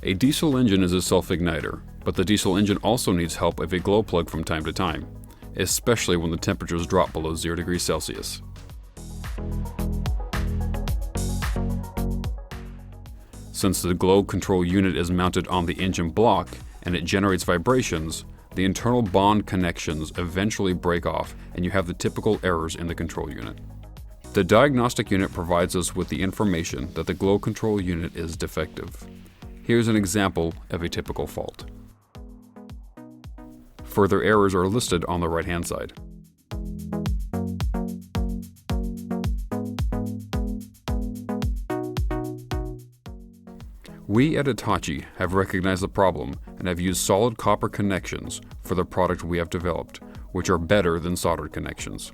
A diesel engine is a self-igniter, but the diesel engine also needs help of a glow plug from time to time, especially when the temperatures drop below 0 degrees Celsius. Since the glow control unit is mounted on the engine block and it generates vibrations, the internal bond connections eventually break off and you have the typical errors in the control unit. The diagnostic unit provides us with the information that the glow control unit is defective. Here's an example of a typical fault. Further errors are listed on the right-hand side. We at Hitachi have recognized the problem and have used solid copper connections for the product we have developed, which are better than soldered connections.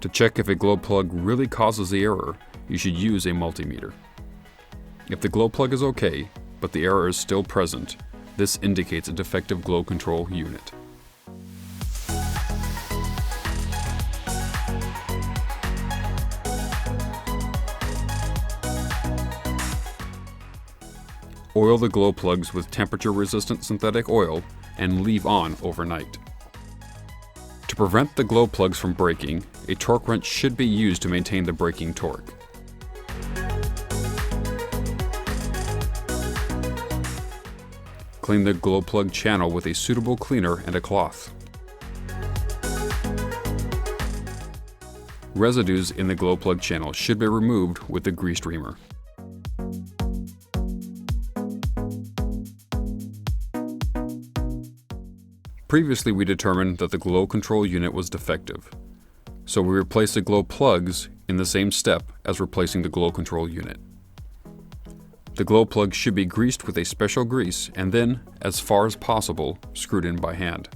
To check if a glow plug really causes the error, you should use a multimeter. If the glow plug is okay, but the error is still present, this indicates a defective glow control unit. Oil the glow plugs with temperature-resistant synthetic oil and leave on overnight. To prevent the glow plugs from breaking, a torque wrench should be used to maintain the braking torque. Clean the glow plug channel with a suitable cleaner and a cloth. Residues in the glow plug channel should be removed with the grease streamer. Previously, we determined that the glow control unit was defective, so we replaced the glow plugs in the same step as replacing the glow control unit. The glow plug should be greased with a special grease and then, as far as possible, screwed in by hand.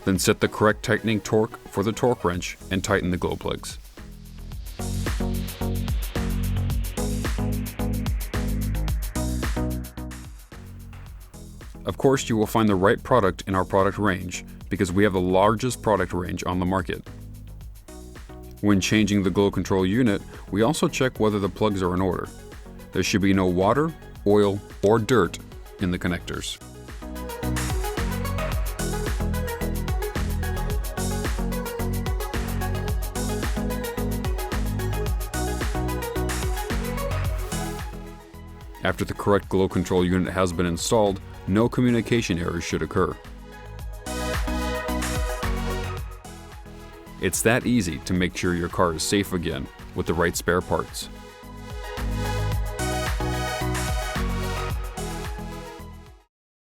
Then set the correct tightening torque for the torque wrench and tighten the glow plugs. Of course, you will find the right product in our product range because we have the largest product range on the market. When changing the glow control unit, we also check whether the plugs are in order. There should be no water, oil, or dirt in the connectors. After the correct glow control unit has been installed, no communication errors should occur. It's that easy to make sure your car is safe again with the right spare parts.